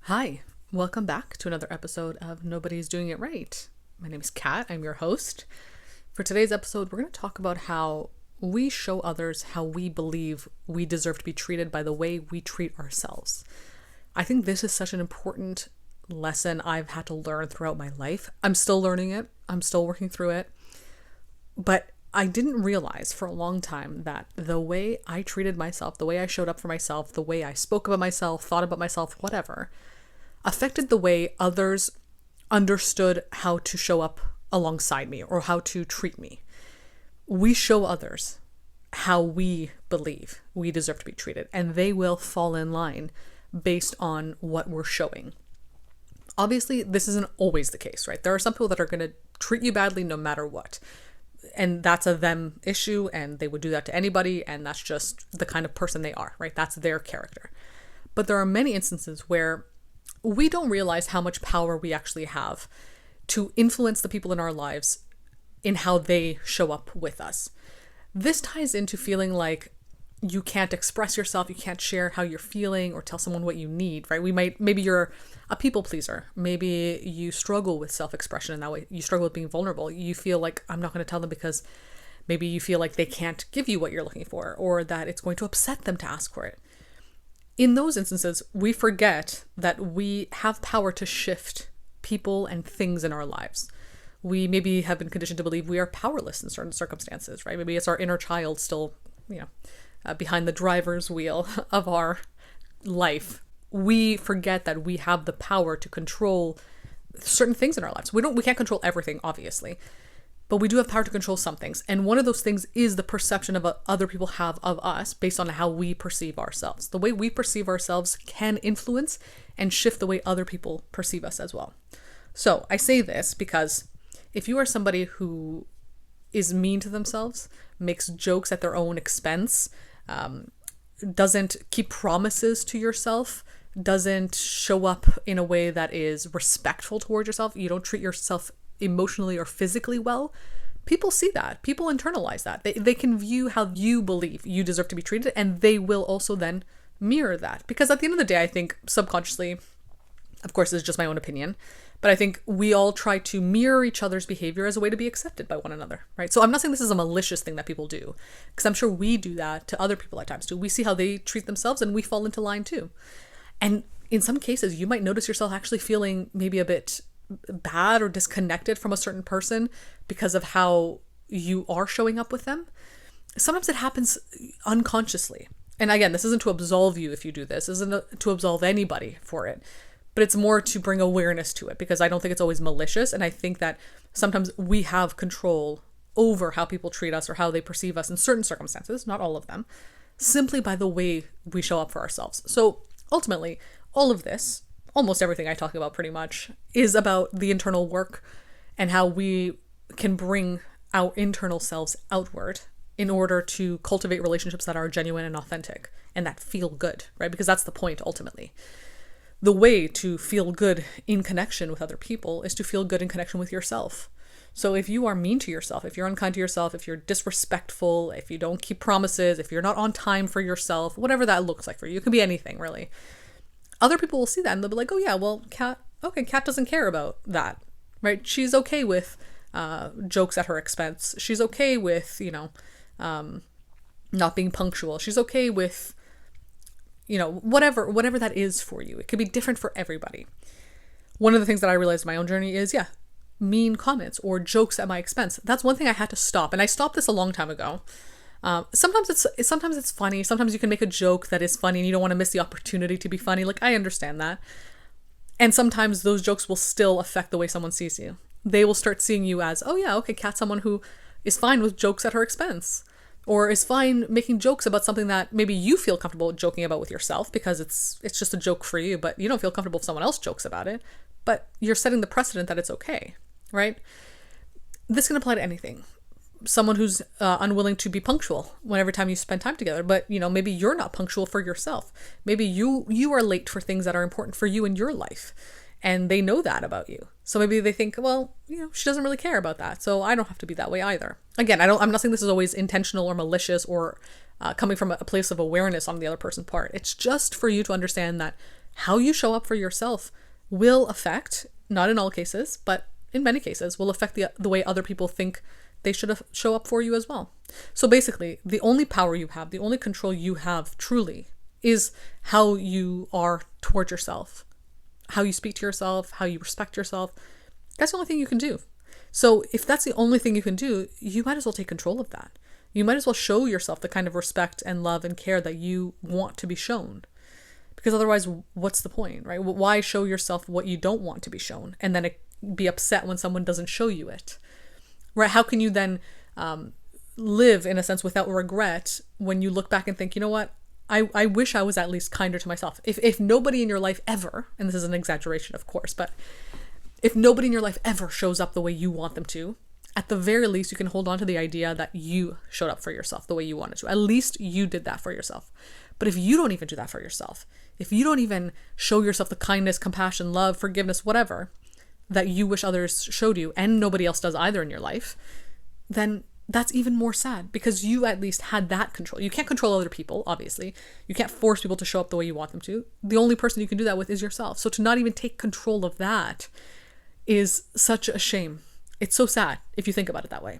Hi, welcome back to another episode of Nobody's Doing It Right. My name is Kat, I'm your host. For today's episode, we're going to talk about how we show others how we believe we deserve to be treated by the way we treat ourselves. I think this is such an important lesson I've had to learn throughout my life. I'm still learning it, I'm still working through it, but I didn't realize for a long time that the way I treated myself, the way I showed up for myself, the way I spoke about myself, thought about myself, whatever, affected the way others understood how to show up alongside me or how to treat me. We show others how we believe we deserve to be treated, and they will fall in line based on what we're showing. Obviously, this isn't always the case, right? There are some people that are going to treat you badly no matter what. And that's a them issue, and they would do that to anybody, and that's just the kind of person they are, right? That's their character. But there are many instances where we don't realize how much power we actually have to influence the people in our lives in how they show up with us. This ties into feeling like you can't express yourself, you can't share how you're feeling or tell someone what you need, right? Maybe you're a people pleaser. Maybe you struggle with self-expression in that way. You struggle with being vulnerable. You feel like I'm not going to tell them because maybe you feel like they can't give you what you're looking for or that it's going to upset them to ask for it. In those instances, we forget that we have power to shift people and things in our lives. We maybe have been conditioned to believe we are powerless in certain circumstances, right? Maybe it's our inner child still, behind the driver's wheel of our life. We forget that we have the power to control certain things in our lives. We can't control everything, obviously, but we do have power to control some things. And one of those things is the perception of other people have of us based on how we perceive ourselves. The way we perceive ourselves can influence and shift the way other people perceive us as well. So I say this because if you are somebody who is mean to themselves, makes jokes at their own expense, doesn't keep promises to yourself, doesn't show up in a way that is respectful towards yourself, you don't treat yourself emotionally or physically well, people see that. People internalize that. They can view how you believe you deserve to be treated, and they will also then mirror that. Because at the end of the day, I think subconsciously, of course, this is just my own opinion, but I think we all try to mirror each other's behavior as a way to be accepted by one another, right? So I'm not saying this is a malicious thing that people do, because I'm sure we do that to other people at times too. We see how they treat themselves and we fall into line too. And in some cases, you might notice yourself actually feeling maybe a bit bad or disconnected from a certain person because of how you are showing up with them. Sometimes it happens unconsciously. And again, this isn't to absolve you if you do this. This isn't to absolve anybody for it. But it's more to bring awareness to it, because I don't think it's always malicious. And I think that sometimes we have control over how people treat us or how they perceive us in certain circumstances, not all of them, simply by the way we show up for ourselves. So ultimately, all of this, almost everything I talk about pretty much, is about the internal work and how we can bring our internal selves outward in order to cultivate relationships that are genuine and authentic and that feel good, right? Because that's the point ultimately. The way to feel good in connection with other people is to feel good in connection with yourself. So if you are mean to yourself, if you're unkind to yourself, if you're disrespectful, if you don't keep promises, if you're not on time for yourself, whatever that looks like for you, it can be anything really. Other people will see that and they'll be like, oh yeah, well, Kat doesn't care about that, right? She's okay with jokes at her expense. She's okay with, not being punctual. She's okay with, whatever that is for you. It could be different for everybody. One of the things that I realized in my own journey is, mean comments or jokes at my expense. That's one thing I had to stop. And I stopped this a long time ago. Sometimes it's funny. Sometimes you can make a joke that is funny and you don't want to miss the opportunity to be funny. Like, I understand that. And sometimes those jokes will still affect the way someone sees you. They will start seeing you as, oh yeah, okay, Kat's someone who is fine with jokes at her expense, or is fine making jokes about something that maybe you feel comfortable joking about with yourself because it's just a joke for you, but you don't feel comfortable if someone else jokes about it. But you're setting the precedent that it's okay, right? This can apply to anything. Someone who's unwilling to be punctual every time you spend time together, but maybe you're not punctual for yourself. Maybe you are late for things that are important for you in your life, and they know that about you. So maybe they think, well, she doesn't really care about that, so I don't have to be that way either. Again, I'm not saying this is always intentional or malicious or coming from a place of awareness on the other person's part. It's just for you to understand that how you show up for yourself will affect, not in all cases, but in many cases, will affect the way other people think they should show up for you as well. So basically, the only power you have, the only control you have truly is how you are towards yourself, how you speak to yourself, how you respect yourself. That's the only thing you can do. So if that's the only thing you can do, you might as well take control of that. You might as well show yourself the kind of respect and love and care that you want to be shown. Because otherwise, what's the point, right? Why show yourself what you don't want to be shown and then be upset when someone doesn't show you it, right? How can you then live, in a sense, without regret when you look back and think, you know what? I wish I was at least kinder to myself. If nobody in your life ever, and this is an exaggeration, of course, but if nobody in your life ever shows up the way you want them to, at the very least, you can hold on to the idea that you showed up for yourself the way you wanted to. At least you did that for yourself. But if you don't even do that for yourself, if you don't even show yourself the kindness, compassion, love, forgiveness, whatever, that you wish others showed you, and nobody else does either in your life, then that's even more sad, because you at least had that control. You can't control other people, obviously. You can't force people to show up the way you want them to. The only person you can do that with is yourself. So to not even take control of that is such a shame. It's so sad if you think about it that way.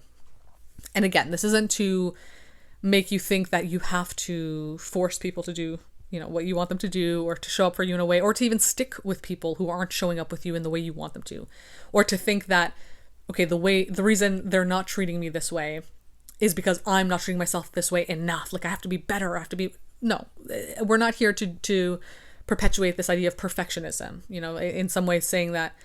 And again, this isn't to make you think that you have to force people to do, what you want them to do, or to show up for you in a way, or to even stick with people who aren't showing up with you in the way you want them to, or to think that, okay, the reason they're not treating me this way is because I'm not treating myself this way enough. Like I have to be better. No, we're not here to perpetuate this idea of perfectionism, in some ways saying that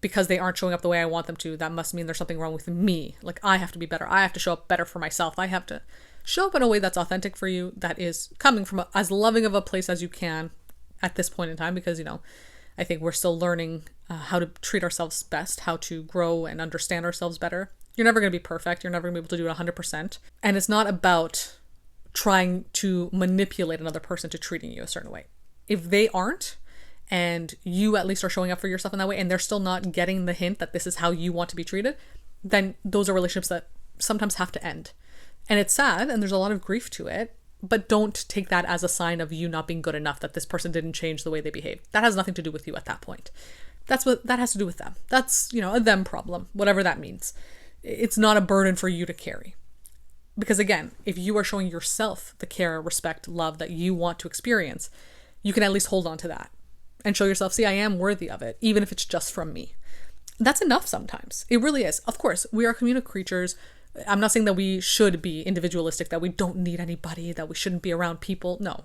because they aren't showing up the way I want them to, that must mean there's something wrong with me. Like I have to be better. I have to show up better for myself. I have to show up in a way that's authentic for you, that is coming from as loving of a place as you can at this point in time, because, I think we're still learning how to treat ourselves best, how to grow and understand ourselves better. You're never going to be perfect. You're never going to be able to do it 100%. And it's not about trying to manipulate another person to treating you a certain way. If they aren't, and you at least are showing up for yourself in that way, and they're still not getting the hint that this is how you want to be treated, then those are relationships that sometimes have to end. And it's sad, and there's a lot of grief to it, but don't take that as a sign of you not being good enough, that this person didn't change the way they behave. That has nothing to do with you at that point. That has to do with them. That's, a them problem, whatever that means. It's not a burden for you to carry. Because again, if you are showing yourself the care, respect, love that you want to experience, you can at least hold on to that and show yourself, see, I am worthy of it, even if it's just from me. That's enough sometimes. It really is. Of course, we are communal creatures. I'm not saying that we should be individualistic, that we don't need anybody, that we shouldn't be around people. No.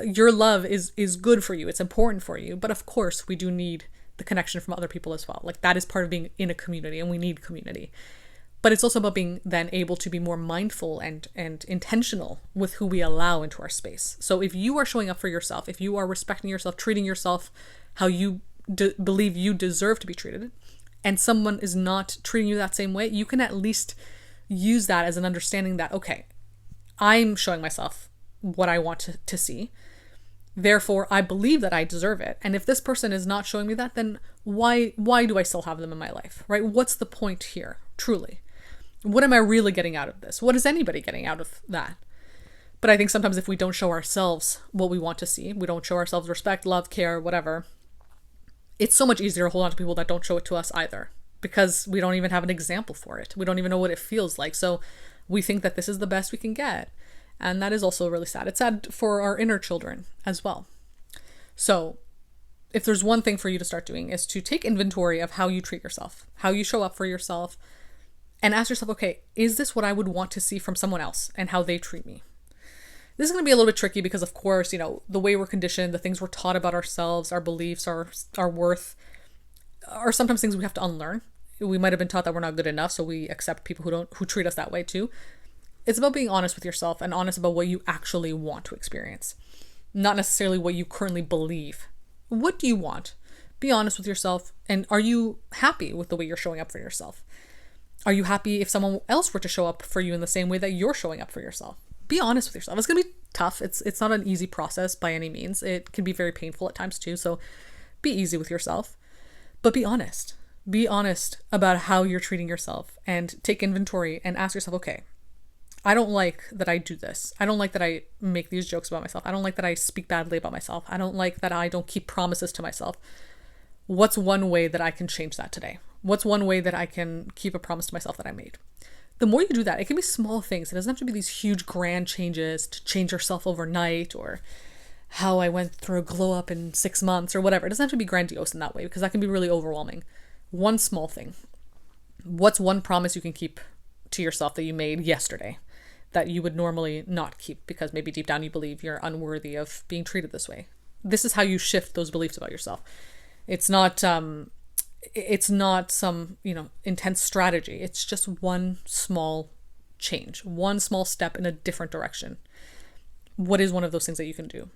Your love is good for you. It's important for you. But of course, we do need the connection from other people as well. Like that is part of being in a community, and we need community. But it's also about being then able to be more mindful and intentional with who we allow into our space. So if you are showing up for yourself, if you are respecting yourself, treating yourself how you believe you deserve to be treated, and someone is not treating you that same way, you can at least use that as an understanding that, okay, I'm showing myself what I want to see. Therefore, I believe that I deserve it. And if this person is not showing me that, then why do I still have them in my life, right? What's the point here, truly? What am I really getting out of this? What is anybody getting out of that? But I think sometimes if we don't show ourselves what we want to see, we don't show ourselves respect, love, care, whatever, it's so much easier to hold on to people that don't show it to us either, because we don't even have an example for it. We don't even know what it feels like. So we think that this is the best we can get. And that is also really sad. It's sad for our inner children as well. So if there's one thing for you to start doing, is to take inventory of how you treat yourself, how you show up for yourself, and ask yourself, okay, is this what I would want to see from someone else and how they treat me? This is going to be a little bit tricky because, of course, the way we're conditioned, the things we're taught about ourselves, our beliefs, our worth, are sometimes things we have to unlearn. We might have been taught that we're not good enough, so we accept people who treat us that way too. It's about being honest with yourself and honest about what you actually want to experience, not necessarily what you currently believe. What do you want? Be honest with yourself, and are you happy with the way you're showing up for yourself? Are you happy if someone else were to show up for you in the same way that you're showing up for yourself? Be honest with yourself. It's going to be tough. It's not an easy process by any means. It can be very painful at times too. So be easy with yourself, but be honest. Be honest about how you're treating yourself, and take inventory and ask yourself, okay, I don't like that I do this. I don't like that I make these jokes about myself. I don't like that I speak badly about myself. I don't like that I don't keep promises to myself. What's one way that I can change that today? What's one way that I can keep a promise to myself that I made? The more you do that, it can be small things. It doesn't have to be these huge grand changes to change yourself overnight, or how I went through a glow up in 6 months or whatever. It doesn't have to be grandiose in that way, because that can be really overwhelming. One small thing. What's one promise you can keep to yourself that you made yesterday that you would normally not keep because maybe deep down you believe you're unworthy of being treated this way? This is how you shift those beliefs about yourself. It's not some, intense strategy. It's just one small change, one small step in a different direction. What is one of those things that you can do?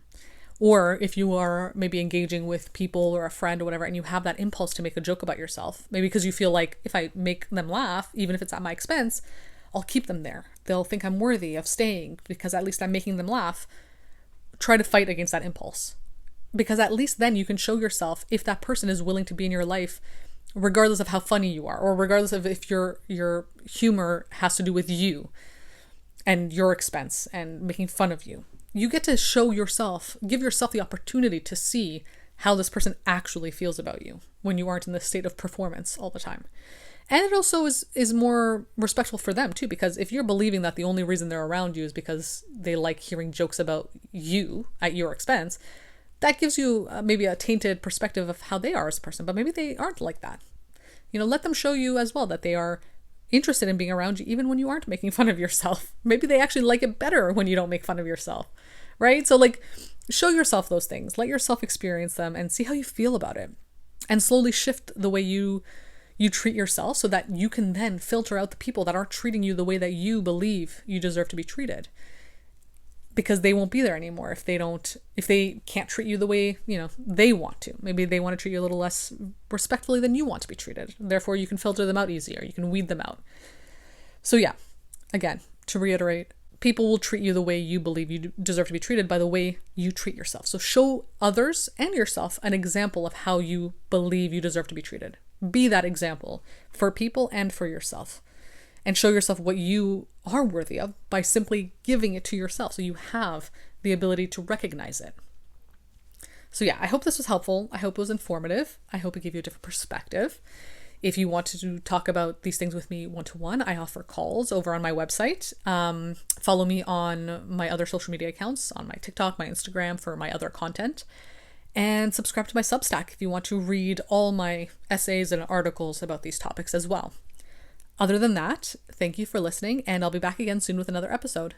Or if you are maybe engaging with people or a friend or whatever, and you have that impulse to make a joke about yourself, maybe because you feel like if I make them laugh, even if it's at my expense, I'll keep them there. They'll think I'm worthy of staying because at least I'm making them laugh. Try to fight against that impulse, because at least then you can show yourself if that person is willing to be in your life, regardless of how funny you are, or regardless of if your humor has to do with you and your expense and making fun of you. You get to show yourself, give yourself the opportunity to see how this person actually feels about you when you aren't in this state of performance all the time. And it also is more respectful for them too, because if you're believing that the only reason they're around you is because they like hearing jokes about you at your expense, that gives you maybe a tainted perspective of how they are as a person, but maybe they aren't like that. Let them show you as well that they are interested in being around you even when you aren't making fun of yourself. Maybe they actually like it better when you don't make fun of yourself, right? So show yourself those things, let yourself experience them and see how you feel about it, and slowly shift the way you treat yourself so that you can then filter out the people that aren't treating you the way that you believe you deserve to be treated, because they won't be there anymore if they can't treat you the way, they want to. Maybe they want to treat you a little less respectfully than you want to be treated. Therefore, you can filter them out easier. You can weed them out. So yeah, again, to reiterate, people will treat you the way you believe you deserve to be treated by the way you treat yourself. So show others and yourself an example of how you believe you deserve to be treated. Be that example for people and for yourself. And show yourself what you are worthy of by simply giving it to yourself, so you have the ability to recognize it. So yeah, I hope this was helpful. I hope it was informative. I hope it gave you a different perspective. If you want to talk about these things with me one-to-one, I offer calls over on my website. Follow me on my other social media accounts, on my TikTok, my Instagram, for my other content. And subscribe to my Substack if you want to read all my essays and articles about these topics as well. Other than that, thank you for listening, and I'll be back again soon with another episode.